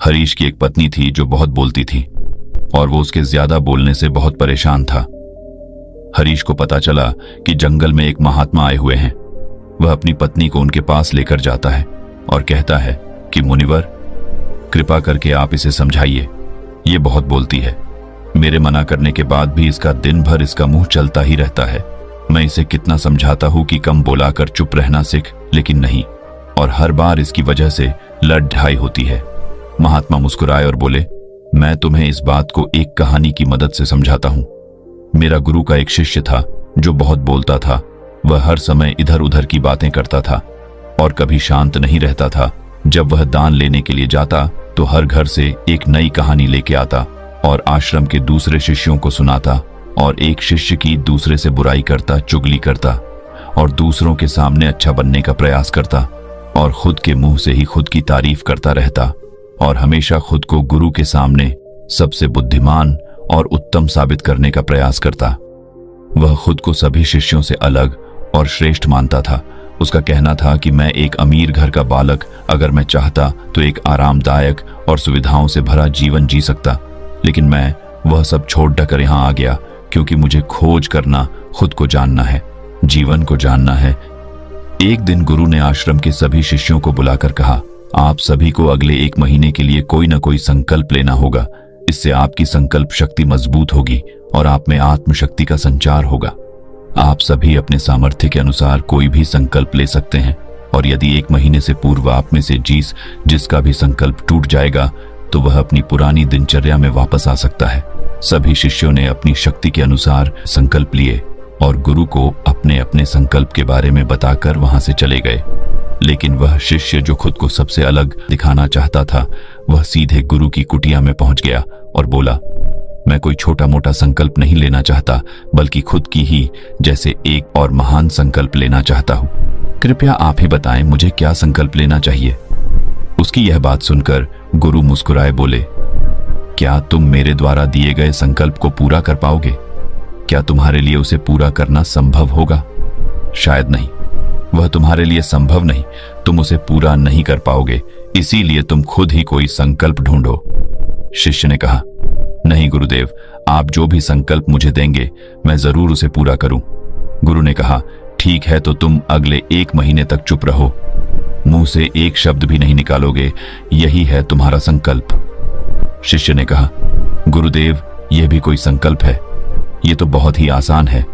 हरीश की एक पत्नी थी जो बहुत बोलती थी और वो उसके ज्यादा बोलने से बहुत परेशान था। हरीश को पता चला कि जंगल में एक महात्मा आए हुए हैं। वह अपनी पत्नी को उनके पास लेकर जाता है और कहता है कि मुनिवर, कृपा करके आप इसे समझाइए, ये बहुत बोलती है। मेरे मना करने के बाद भी इसका दिन भर इसका मुंह चलता ही रहता है। मैं इसे कितना समझाता हूं कि कम बोला कर चुप रहना सीख, लेकिन नहीं, और हर बार इसकी वजह से लड़ ढाई होती है। महात्मा मुस्कुराए और बोले, मैं तुम्हें इस बात को एक कहानी की मदद से समझाता हूं। मेरा गुरु का एक शिष्य था जो बहुत बोलता था। वह हर समय इधर उधर की बातें करता था और कभी शांत नहीं रहता था। जब वह दान लेने के लिए जाता तो हर घर से एक नई कहानी लेके आता और आश्रम के दूसरे शिष्यों को सुनाता, और एक शिष्य की दूसरे से बुराई करता, चुगली करता और दूसरों के सामने अच्छा बनने का प्रयास करता और खुद के मुंह से ही खुद की तारीफ करता रहता और हमेशा खुद को गुरु के सामने सबसे बुद्धिमान और उत्तम साबित करने का प्रयास करता। वह खुद को सभी शिष्यों से अलग और श्रेष्ठ मानता था। उसका कहना था कि मैं एक अमीर घर का बालक, अगर मैं चाहता तो एक आरामदायक और सुविधाओं से भरा जीवन जी सकता, लेकिन मैं वह सब छोड़ कर यहाँ आ गया क्योंकि मुझे खोज करना, खुद को जानना है, जीवन को जानना है। एक दिन गुरु ने आश्रम के सभी शिष्यों को बुलाकर कहा, आप सभी को अगले 1 महीने के लिए कोई न कोई संकल्प लेना होगा। इससे आपकी संकल्प शक्ति मजबूत होगी और आप में आत्मशक्ति का संचार होगा। आप सभी अपने सामर्थ्य के अनुसार कोई भी संकल्प ले सकते हैं, और यदि 1 महीने से पूर्व आप में से जिसका भी संकल्प टूट जाएगा तो वह अपनी पुरानी दिनचर्या में वापस आ सकता है। सभी शिष्यों ने अपनी शक्ति के अनुसार संकल्प लिए और गुरु को अपने अपने संकल्प के बारे में बताकर वहां से चले गए। लेकिन वह शिष्य जो खुद को सबसे अलग दिखाना चाहता था, वह सीधे गुरु की कुटिया में पहुंच गया और बोला, मैं कोई छोटा मोटा संकल्प नहीं लेना चाहता, बल्कि खुद की ही जैसे एक और महान संकल्प लेना चाहता हूं। कृपया आप ही बताएं मुझे क्या संकल्प लेना चाहिए। उसकी यह बात सुनकर गुरु मुस्कुराए बोले, क्या तुम मेरे द्वारा दिए गए संकल्प को पूरा कर पाओगे? क्या तुम्हारे लिए उसे पूरा करना संभव होगा? शायद नहीं, वह तुम्हारे लिए संभव नहीं। तुम उसे पूरा नहीं कर पाओगे, इसीलिए तुम खुद ही कोई संकल्प ढूंढो। शिष्य ने कहा, नहीं गुरुदेव, आप जो भी संकल्प मुझे देंगे मैं जरूर उसे पूरा करूं। गुरु ने कहा, ठीक है, तो तुम अगले 1 महीने तक चुप रहो, मुंह से एक शब्द भी नहीं निकालोगे, यही है तुम्हारा संकल्प। शिष्य ने कहा, गुरुदेव, यह भी कोई संकल्प है? यह तो बहुत ही आसान है।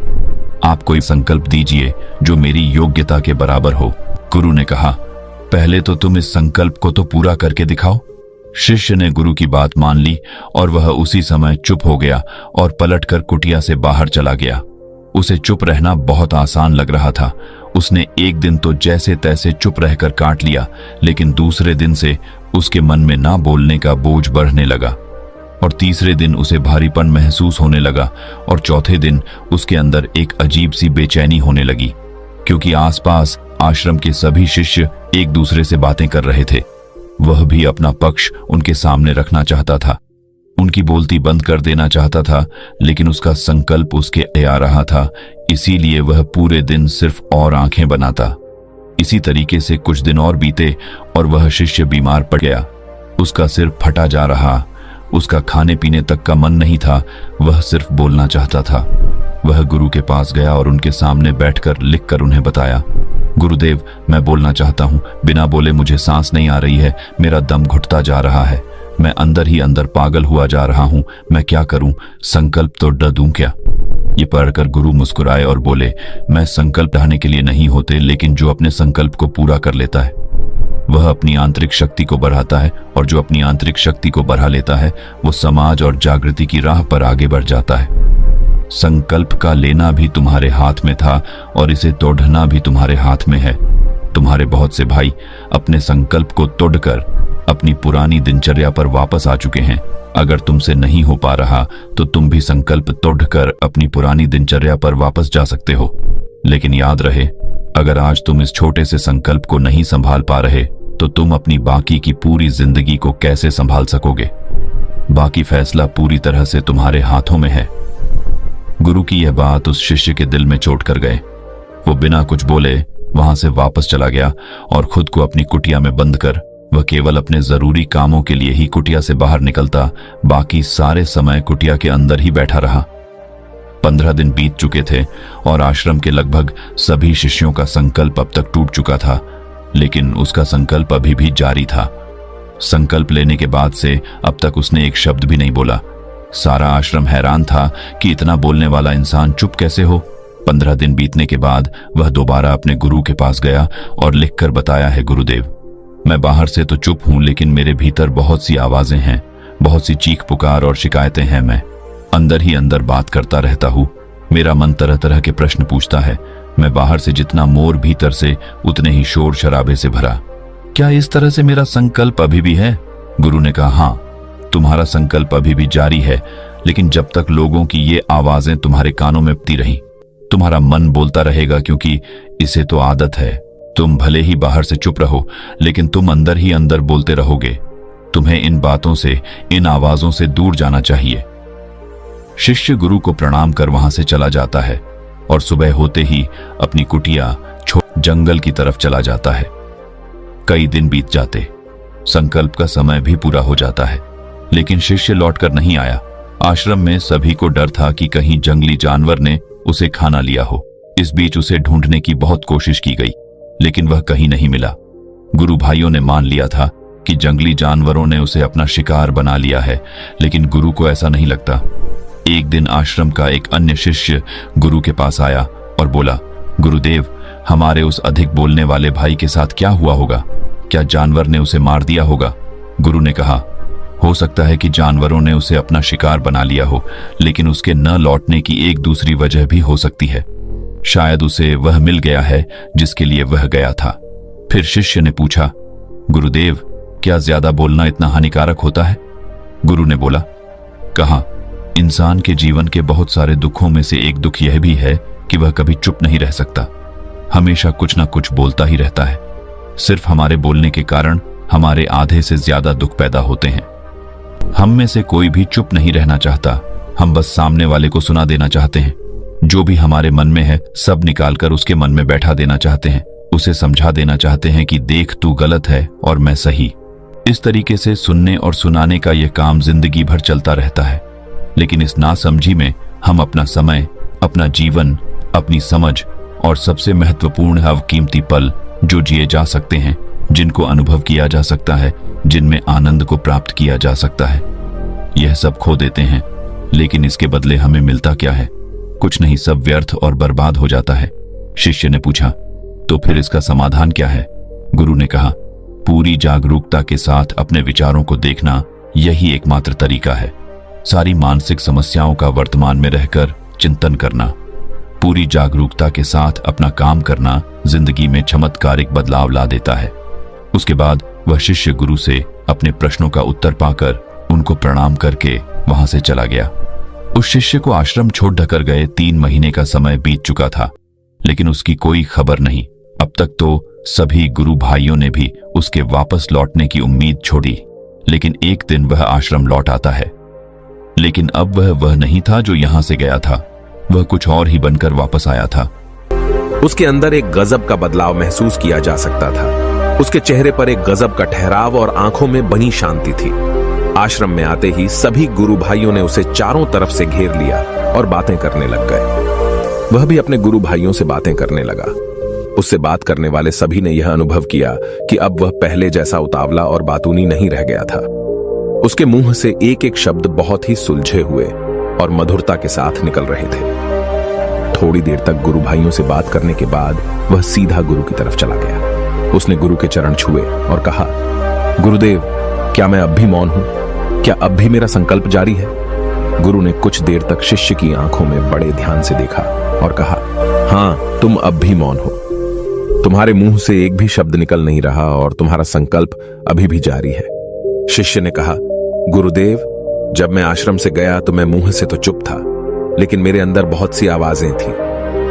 आप कोई संकल्प दीजिए जो मेरी योग्यता के बराबर हो। गुरु ने कहा, पहले तो तुम इस संकल्प को तो पूरा करके दिखाओ। शिष्य ने गुरु की बात मान ली और वह उसी समय चुप हो गया और पलटकर कुटिया से बाहर चला गया। उसे चुप रहना बहुत आसान लग रहा था। उसने एक दिन तो जैसे तैसे चुप रहकर काट लिया, लेकिन दूसरे दिन से उसके मन में ना बोलने का बोझ बढ़ने लगा और तीसरे दिन उसे भारीपन महसूस होने लगा और चौथे दिन उसके अंदर एक अजीब सी बेचैनी होने लगी, क्योंकि आसपास आश्रम के सभी शिष्य एक दूसरे से बातें कर रहे थे। वह भी अपना पक्ष उनके सामने रखना चाहता था, उनकी बोलती बंद कर देना चाहता था, लेकिन उसका संकल्प उसके आ रहा था, इसीलिए वह पूरे दिन सिर्फ और आंखें बनाता। इसी तरीके से कुछ दिन और बीते और वह शिष्य बीमार पड़ गया। उसका सिर फटा जा रहा, उसका खाने पीने तक का मन नहीं था, वह सिर्फ बोलना चाहता था। वह गुरु के पास गया और उनके सामने बैठकर लिखकर उन्हें बताया, गुरुदेव, मैं बोलना चाहता हूँ, बिना बोले मुझे सांस नहीं आ रही है, मेरा दम घुटता जा रहा है, मैं अंदर ही अंदर पागल हुआ जा रहा हूँ, मैं क्या करूँ? संकल्प तो डर दूं क्या? ये पढ़कर गुरु मुस्कुराए और बोले, मैं संकल्प ढाने के लिए नहीं होते, लेकिन जो अपने संकल्प को पूरा कर लेता है वह अपनी आंतरिक शक्ति को बढ़ाता है, और जो अपनी आंतरिक शक्ति को बढ़ा लेता है वो समाज और जागृति की राह पर आगे बढ़ जाता है। संकल्प का लेना भी तुम्हारे हाथ में था और इसे तोड़ना भी तुम्हारे हाथ में है। तुम्हारे बहुत से भाई अपने संकल्प को तोड़कर अपनी पुरानी दिनचर्या पर वापस आ चुके हैं। अगर तुमसे नहीं हो पा रहा तो तुम भी संकल्प तोड़कर अपनी पुरानी दिनचर्या पर वापस जा सकते हो। लेकिन याद रहे, अगर आज तुम इस छोटे से संकल्प को नहीं संभाल पा रहे तो तुम अपनी बाकी की पूरी जिंदगी को कैसे संभाल सकोगे? बाकी फैसला पूरी तरह से तुम्हारे हाथों में है। गुरु की यह बात उस शिष्य के दिल में चोट कर गए। वो बिना कुछ बोले वहां से वापस चला गया और खुद को अपनी कुटिया में बंद कर वह केवल अपने जरूरी कामों के लिए ही कुटिया से बाहर निकलता, बाकी सारे समय कुटिया के अंदर ही बैठा रहा। 15 दिन बीत चुके थे और आश्रम के लगभग सभी शिष्यों का संकल्प अब तक टूट चुका था, लेकिन उसका संकल्प अभी भी जारी था। संकल्प लेने के बाद से अब तक उसने एक शब्द भी नहीं बोला। सारा आश्रम हैरान था कि इतना बोलने वाला इंसान चुप कैसे हो। 15 दिन बीतने के बाद वह दोबारा अपने गुरु के पास गया और लिखकर बताया है, गुरुदेव, मैं बाहर से तो चुप हूं, लेकिन मेरे भीतर बहुत सी आवाजें हैं, बहुत सी चीख पुकार और शिकायतें हैं। मैं अंदर ही अंदर बात करता रहता हूं। मेरा मन तरह तरह के प्रश्न पूछता है। मैं बाहर से जितना मोर, भीतर से उतने ही शोर शराबे से भरा। क्या इस तरह से मेरा संकल्प अभी भी है? गुरु ने कहा, हाँ, तुम्हारा संकल्प अभी भी जारी है, लेकिन जब तक लोगों की ये आवाजें तुम्हारे कानों में पड़ती रही, तुम्हारा मन बोलता रहेगा, क्योंकि इसे तो आदत है। तुम भले ही बाहर से चुप रहो, लेकिन तुम अंदर ही अंदर बोलते रहोगे। तुम्हें इन बातों से, इन आवाजों से दूर जाना चाहिए। शिष्य गुरु को प्रणाम कर वहां से चला जाता है और सुबह होते ही अपनी कुटिया छोड़ जंगल की तरफ चला जाता है। कई दिन बीत जाते, संकल्प का समय भी पूरा हो जाता है, लेकिन शिष्य लौटकर नहीं आया। आश्रम में सभी को डर था कि कहीं जंगली जानवर ने उसे खाना लिया हो। इस बीच उसे ढूंढने की बहुत कोशिश की गई, लेकिन वह कहीं नहीं मिला। गुरु भाइयों ने मान लिया था कि जंगली जानवरों ने उसे अपना शिकार बना लिया है, लेकिन गुरु को ऐसा नहीं लगता। एक दिन आश्रम का एक अन्य शिष्य गुरु के पास आया और बोला, गुरुदेव, हमारे उस अधिक बोलने वाले भाई के साथ क्या हुआ होगा? क्या जानवर ने उसे मार दिया होगा? गुरु ने कहा, हो सकता है कि जानवरों ने उसे अपना शिकार बना लिया हो, लेकिन उसके न लौटने की एक दूसरी वजह भी हो सकती है। शायद उसे वह मिल गया है जिसके लिए वह गया था। फिर शिष्य ने पूछा, गुरुदेव, क्या ज्यादा बोलना इतना हानिकारक होता है? गुरु ने बोला, कहा, इंसान के जीवन के बहुत सारे दुखों में से एक दुख यह भी है कि वह कभी चुप नहीं रह सकता, हमेशा कुछ ना कुछ बोलता ही रहता है। सिर्फ हमारे बोलने के कारण हमारे आधे से ज्यादा दुख पैदा होते हैं। हम में से कोई भी चुप नहीं रहना चाहता, हम बस सामने वाले को सुना देना चाहते हैं। जो भी हमारे मन में है सब निकालकर उसके मन में बैठा देना चाहते हैं, उसे समझा देना चाहते हैं कि देख, तू गलत है और मैं सही। इस तरीके से सुनने और सुनाने का यह काम जिंदगी भर चलता रहता है, लेकिन इस नासमझी में हम अपना समय, अपना जीवन, अपनी समझ और सबसे महत्वपूर्ण अवकीमती पल जो जिए जा सकते हैं, जिनको अनुभव किया जा सकता है, जिनमें आनंद को प्राप्त किया जा सकता है, यह सब खो देते हैं। लेकिन इसके बदले हमें मिलता क्या है? कुछ नहीं, सब व्यर्थ और बर्बाद हो जाता है। शिष्य ने पूछा, तो फिर इसका समाधान क्या है? गुरु ने कहा, पूरी जागरूकता के साथ अपने विचारों को देखना, यही एकमात्र तरीका है। सारी मानसिक समस्याओं का वर्तमान में रहकर चिंतन करना, पूरी जागरूकता के साथ अपना काम करना जिंदगी में चमत्कारिक बदलाव ला देता है। उसके बाद वह शिष्य गुरु से अपने प्रश्नों का उत्तर पाकर उनको प्रणाम करके वहां से चला गया। उस शिष्य को आश्रम छोड़ ढकर गए 3 महीने का समय बीत चुका था, लेकिन उसकी कोई खबर नहीं। अब तक तो सभी गुरु भाइयों ने भी उसके वापस लौटने की उम्मीद छोड़ी, लेकिन एक दिन वह आश्रम लौट आता है। लेकिन अब वह नहीं था जो यहां से गया था, वह कुछ और ही बनकर वापस आया था। उसके अंदर एक गजब का बदलाव महसूस किया जा सकता था। उसके चेहरे पर एक गजब का ठहराव और आंखों में बनी शांति थी। आश्रम में आते ही सभी गुरु भाइयों ने उसे चारों तरफ से घेर लिया और बातें करने लग गए। वह भी अपने गुरु भाइयों से बातें करने लगा। उससे बात करने वाले सभी ने यह अनुभव किया कि अब वह पहले जैसा उतावला और बातूनी नहीं रह गया था। उसके मुंह से एक एक शब्द बहुत ही सुलझे हुए और मधुरता के साथ निकल रहे थे। थोड़ी देर तक गुरु भाइयों से बात करने के बाद वह सीधा गुरु की तरफ चला गया। उसने गुरु के चरण छुए और कहा, गुरुदेव, क्या मैं अब भी मौन हूं? क्या अब भी मेरा संकल्प जारी है? गुरु ने कुछ देर तक शिष्य की आंखों में बड़े ध्यान से देखा और कहा, हां, तुम अब भी मौन हो। तुम्हारे मुंह से एक भी शब्द निकल नहीं रहा और तुम्हारा संकल्प अभी भी जारी है। शिष्य ने कहा, गुरुदेव, जब मैं आश्रम से गया तो मैं मुंह से तो चुप था, लेकिन मेरे अंदर बहुत सी आवाजें थी।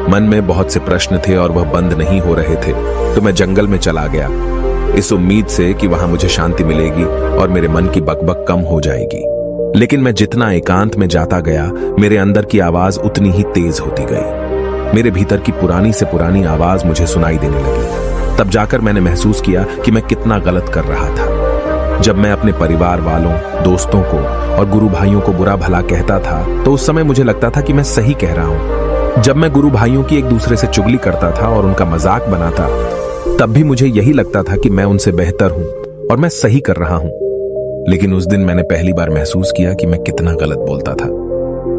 मन में बहुत से प्रश्न थे और वह बंद नहीं हो रहे थे, तो मैं जंगल में चला गया, इस उम्मीद से कि वहां मुझे शांति मिलेगी और मेरे मन की बकबक कम हो जाएगी। लेकिन मैं जितना एकांत में जाता गया, मेरे अंदर की आवाज उतनी ही तेज होती गई। मेरे भीतर की पुरानी से पुरानी आवाज मुझे सुनाई देने लगी। तब जाकर मैंने महसूस किया कि मैं कितना गलत कर रहा था। जब मैं अपने परिवार वालों, दोस्तों को और गुरु भाइयों को बुरा भला कहता था तो उस समय मुझे लगता था कि मैं सही कह रहा हूं। जब मैं गुरु भाइयों की एक दूसरे से चुगली करता था और उनका मजाक बनाता, तब भी मुझे यही लगता था कि मैं उनसे बेहतर हूं और मैं सही कर रहा हूं। लेकिन उस दिन मैंने पहली बार महसूस किया कि मैं कितना गलत बोलता था।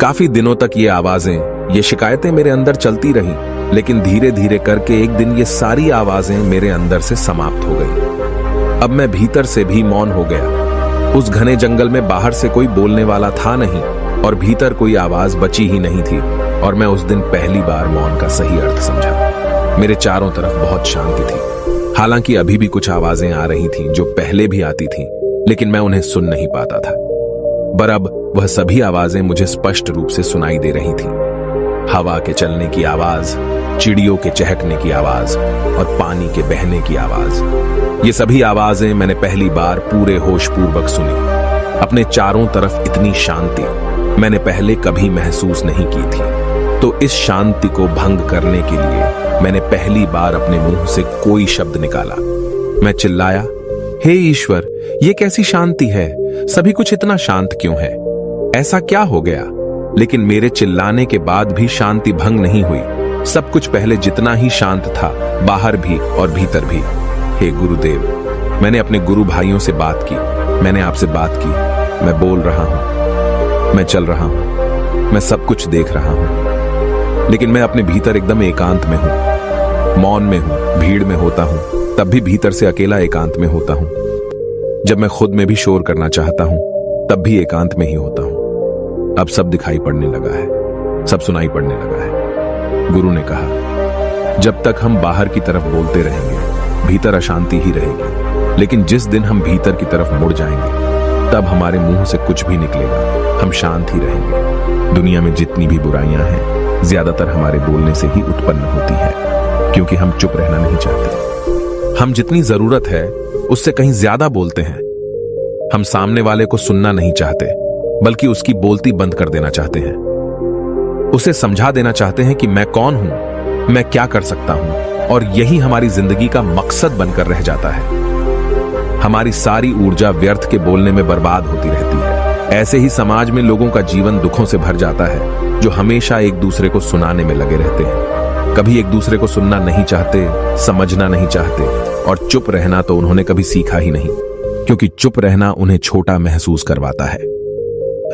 काफी दिनों तक ये आवाजें, ये शिकायतें मेरे अंदर चलती रहीं, लेकिन धीरे धीरे करके एक दिन ये सारी आवाजें मेरे अंदर से समाप्त हो गई। अब मैं भीतर से भी मौन हो गया। उस घने जंगल में बाहर से कोई बोलने वाला था नहीं और भीतर कोई आवाज बची ही नहीं थी, और मैं उस दिन पहली बार मौन का सही अर्थ समझा। मेरे चारों तरफ बहुत शांति थी। हालांकि अभी भी कुछ आवाजें आ रही थीं जो पहले भी आती थीं, लेकिन मैं उन्हें सुन नहीं पाता था। पर अब वह सभी आवाजें मुझे स्पष्ट रूप से सुनाई दे रही थीं। हवा के चलने की आवाज, चिड़ियों के चहकने की आवाज और पानी के बहने की आवाज। ये सभी आवाजें मैंने पहली बार पूरे होश पूर्वक सुनी। अपने चारों तरफ इतनी शांति मैंने पहले कभी महसूस नहीं की थी। तो इस शांति को भंग करने के लिए मैंने पहली बार अपने मुंह से कोई शब्द निकाला। मैं चिल्लाया, हे ईश्वर, ये कैसी शांति है? सभी कुछ इतना शांत क्यों है? ऐसा क्या हो गया? लेकिन मेरे चिल्लाने के बाद भी शांति भंग नहीं हुई। सब कुछ पहले जितना ही शांत था, बाहर भी और भीतर भी। हे गुरुदेव, मैंने अपने गुरु भाइयों से बात की, मैंने आपसे बात की। मैं बोल रहा हूं, मैं चल रहा हूं, मैं सब कुछ देख रहा हूं, लेकिन मैं अपने भीतर एकदम एकांत में हूं, मौन में हूं। भीड़ में होता हूं तब भी भीतर से अकेला एकांत में होता हूं। जब मैं खुद में भी शोर करना चाहता हूं तब भी एकांत में ही होता हूं। अब सब दिखाई पड़ने लगा है, सब सुनाई पड़ने लगा है। गुरु ने कहा, जब तक हम बाहर की तरफ बोलते रहेंगे, भीतर अशांति ही रहेगी। लेकिन जिस दिन हम भीतर की तरफ मुड़ जाएंगे, तब हमारे मुंह से कुछ भी निकलेगा, हम शांत ही रहेंगे। दुनिया में जितनी भी बुराइयां हैं, ज्यादातर हमारे बोलने से ही उत्पन्न होती है, क्योंकि हम चुप रहना नहीं चाहते। हम जितनी जरूरत है उससे कहीं ज्यादा बोलते हैं। हम सामने वाले को सुनना नहीं चाहते, बल्कि उसकी बोलती बंद कर देना चाहते हैं। उसे समझा देना चाहते हैं कि मैं कौन हूं, मैं क्या कर सकता हूं, और यही हमारी जिंदगी का मकसद बनकर रह जाता है। हमारी सारी ऊर्जा व्यर्थ के बोलने में बर्बाद होती रहती है। ऐसे ही समाज में लोगों का जीवन दुखों से भर जाता है, जो हमेशा एक दूसरे को सुनाने में लगे रहते हैं। कभी एक दूसरे को सुनना नहीं चाहते, समझना नहीं चाहते, और चुप रहना तो उन्होंने कभी सीखा ही नहीं, क्योंकि चुप रहना उन्हें छोटा महसूस करवाता है।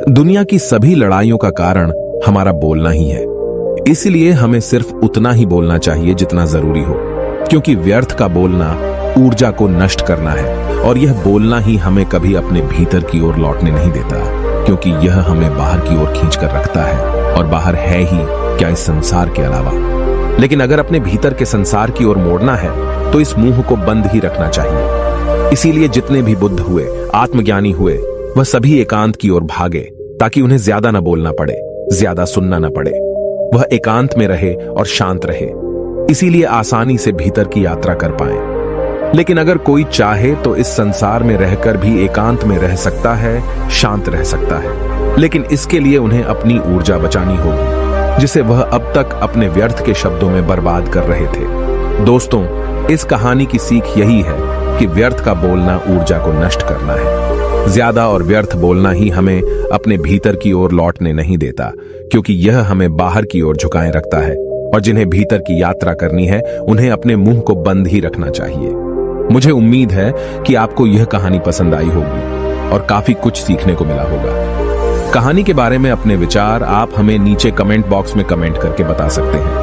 दुनिया की सभी लड़ाइयों का कारण हमारा बोलना ही है। इसलिए हमें सिर्फ उतना ही बोलना चाहिए जितना जरूरी हो, क्योंकि व्यर्थ का बोलना ऊर्जा को नष्ट करना है, और यह बोलना ही हमें कभी अपने भीतर की ओर लौटने नहीं देता, क्योंकि यह हमें बाहर की ओर खींचकर रखता है, और बाहर है ही क्या इस संसार के अलावा। लेकिन अगर अपने भीतर के संसार की ओर मोड़ना है तो इस मुंह को बंद ही रखना चाहिए। इसीलिए जितने भी बुद्ध हुए, आत्मज्ञानी हुए, वह सभी एकांत की ओर भागे, ताकि उन्हें ज्यादा न बोलना पड़े, ज्यादा सुनना न पड़े। वह एकांत में रहे और शांत रहे, इसीलिए आसानी से भीतर की यात्रा कर पाए। लेकिन अगर कोई चाहे तो इस संसार में रहकर भी एकांत में रह सकता है, शांत रह सकता है, लेकिन इसके लिए उन्हें अपनी ऊर्जा बचानी होगी, जिसे वह अब तक अपने व्यर्थ के शब्दों में बर्बाद कर रहे थे। दोस्तों, इस कहानी की सीख यही है कि व्यर्थ का बोलना ऊर्जा को नष्ट करना है। ज्यादा और व्यर्थ बोलना ही हमें अपने भीतर की ओर लौटने नहीं देता, क्योंकि यह हमें बाहर की ओर झुकाए रखता है, और जिन्हें भीतर की यात्रा करनी है उन्हें अपने मुंह को बंद ही रखना चाहिए। मुझे उम्मीद है कि आपको यह कहानी पसंद आई होगी और काफी कुछ सीखने को मिला होगा। कहानी के बारे में अपने विचार आप हमें नीचे कमेंट बॉक्स में कमेंट करके बता सकते हैं।